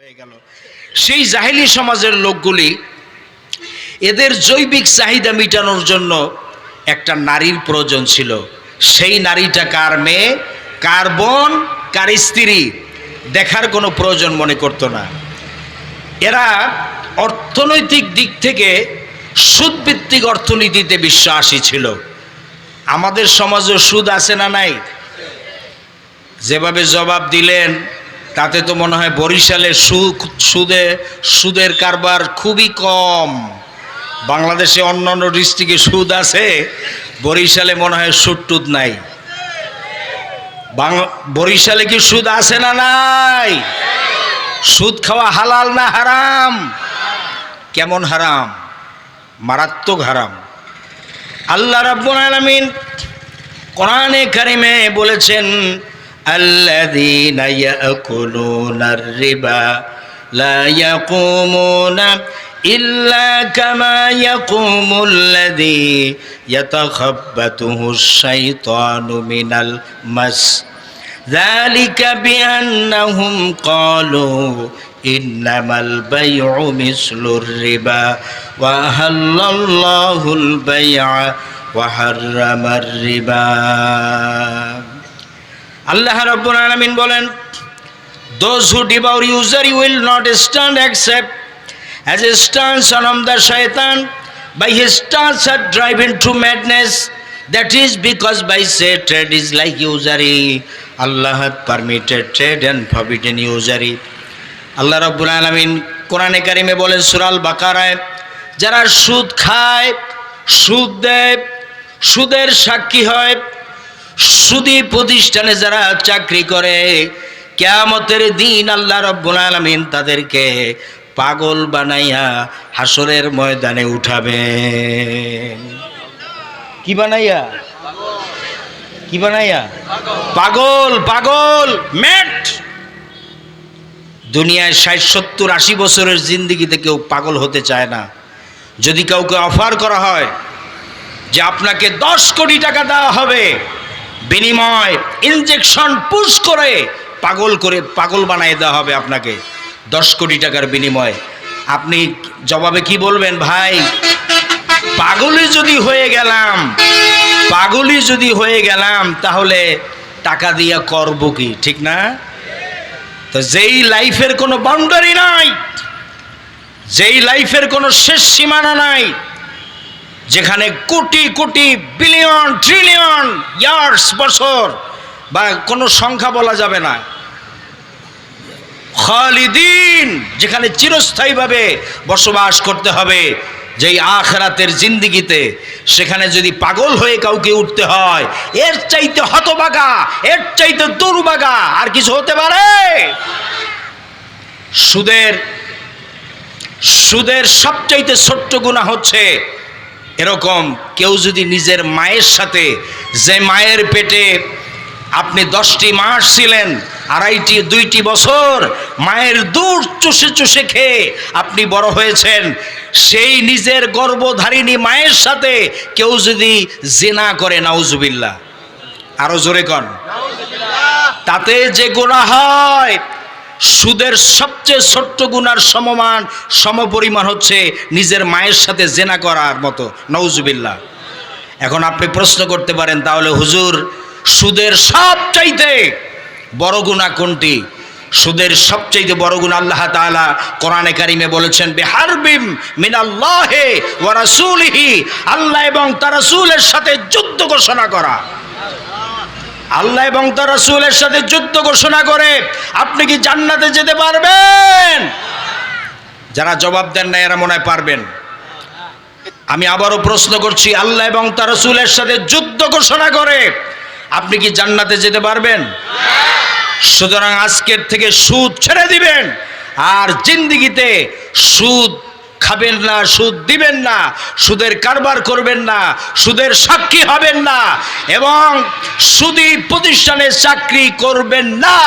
হয়ে গেল। সেই জাহেলি সমাজের লোকগুলি এদের জৈবিক চাহিদা মেটানোর জন্য একটা নারীর প্রয়োজন ছিল। সেই নারীটা কার মেয়ে, কার বোন, কার স্ত্রী দেখার কোনো প্রয়োজন মনে করতো না। এরা অর্থনৈতিক দিক থেকে সুদভিত্তিক অর্থনীতিতে বিশ্বাসী ছিল। আমাদের সমাজে সুদ আছে না নাই? যেভাবে জবাব দিলেন তাতে তো মনে হয় বরিশালে সুদের কারবার খুবই কম। বাংলাদেশে অন্যান্য ডিস্ট্রিক্টে সুদ আছে, বরিশালে মনে হয় সুদ টুদ নাই। বরিশালে কি সুদ আছে না নাই? সুদ খাওয়া হালাল না হারাম? কেমন হারাম? মারাত্মক হারাম। আল্লাহ রাব্বুল আলামিন কোরআনে কারিমে বলেছেন, আল্লাযীনা ইয়াকুলুনার রিবা লা ইয়াকুমুনা ইল্লা কামা ইয়াকুমুল্লাযী ইয়াতাখাব্বাতুহুশ শাইতানু মিনাল মাস যালিকা বিআন্নাহুম ক্বালু ইন্নামাল বাইউ মিসলুর রিবা ওয়া আহাল্লাল্লাহুল বাই'a ওয়া হাররামার রিবা। আল্লাহ রাব্বুল আলামিন বলেন, those who devour usury will not stand except as a stance on the shaitan by his stance are driven to madness. That is because by say trade is like usury. Allah hath permitted trade and forbidden usury. আল্লাহ রাব্বুল আলামিন কোরআনে কারিমে বলেন সূরা আল বাকারায়, যারা সুদ খায়, সুদ দেয়, সুদের সাক্ষী হয়, সুদী প্রতিষ্ঠানে যারা চাকরি করে, কিয়ামতের দিন আল্লাহ রাব্বুল আলামিন তাদেরকে পাগল বানাইয়া হাসরের ময়দানে উঠাবেন। কি বানাইয়া? কি বানাইয়া? পাগল। পাগল ম্যাট। দুনিয়ায় 60-70-80 বছরের জিন্দেগিতে কেউ পাগল হতে চায় না। যদি কাউকে অফার করা হয় যে আপনাকে 10 কোটি টাকা দেওয়া হবে, বিনিময় ইনজেকশন পুশ করে পাগল বানিয়ে দেওয়া হবে আপনাকে 10 কোটি টাকার বিনিময়ে, আপনি জবাবে কি বলবেন? ভাই, পাগলই যদি হয়ে গেলাম তাহলে টাকা দিয়া করব কি? ঠিক না? তো যেই লাইফের কোনো বাউন্ডারি নাই, যেই লাইফের কোনো শেষ সীমানা নাই, যেখানে crore crore billion trillion years বছর বা কোনো সংখ্যা বলা যাবে না, খালিদিন, যেখানে চিরস্থায়ীভাবে বসবাস করতে হবে, যেই আখিরাতের জিন্দেগিতে, সেখানে যদি পাগল হয়ে কাউকে উঠতে হয়, এর চাইতে হতভাগা, এর চাইতে দুর্ভাগা আর কিছু হতে পারে? সুদের সবচাইতে ছোট্ট গুনাহ হচ্ছে এরকম, কেউ যদি নিজের মায়ের সাথে, যে মায়ের পেটে আপনি 10টি মাস ছিলেন, 2টি বছর মায়ের দুধ চুষে চুষে খেয়ে আপনি বড় হয়েছেন, সেই নিজের গর্ভধারিণী মায়ের সাথে কেউ যদি জিনা করে, নাউজুবিল্লাহ, আরো জোরে কন, তাতে যে গুনাহ হয় সুদের সবচেয়ে ছোট্ট গুনার সমপরিমাণ হচ্ছে নিজের মায়ের সাথে জিনা করার মতো, নাউজুবিল্লাহ। এখন আপনি প্রশ্ন করতে পারেন, তাহলে হুজুর সুদের সবচাইতে বড় গুনাহ কোনটি? সুদের সবচাইতে বড় গুনাহ আল্লাহ তাআলা কোরআনে কারিমে বলেছেন, বিহারবিম মিনাল্লাহি ওয়া রাসূলিহি, আল্লাহ এবং তার রাসূলের সাথে যুদ্ধ ঘোষণা করা। আল্লাহ এবং তার রাসূলের সাথে যুদ্ধ ঘোষণা করে আপনি কি জান্নাতে যেতে পারবেন? যারা জবাব দেন না এরা মনে হয় পারবেন। আমি আবারও প্রশ্ন করছি, আল্লাহ এবং তার রাসূলের সাথে যুদ্ধ ঘোষণা করে আপনি কি জান্নাতে যেতে পারবেন? সুতরাং আজকের থেকে সুদ ছেড়ে দিবেন, আর জিন্দেগিতে সুদ খাবেন না, সুদ দিবেন না, সুদের কারবার করবেন না, সুদের সাক্ষী হবেন না, এবং সুদী প্রতিষ্ঠানে চাকরি করবেন না।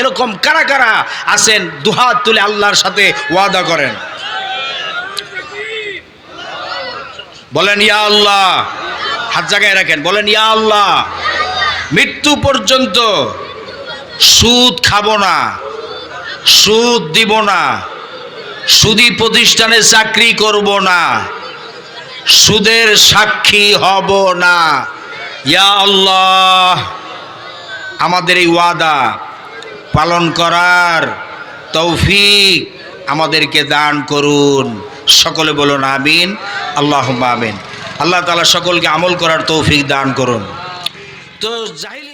এরকম কারা কারা আছেন? দুহাত তুলে আল্লাহর সাথে ওয়াদা করেন, বলেন ইয়া আল্লাহ। হাত জায়গায় রাখেন, বলেন ইয়া আল্লাহ, মৃত্যু পর্যন্ত সুদ খাবো না। সুদ দিব না, সুদী প্রতিষ্ঠানে চাকরি করব না, সুদের সাক্ষী হব না। ইয়া আল্লাহ, আমাদের এই ওয়াদা পালন করার তৌফিক আমাদেরকে দান করুন। সকলে বলুন আমিন, আল্লাহুম্মা আমিন। আল্লাহ তাআলা সকলকে আমল করার তৌফিক দান করুন। তো জাহিলি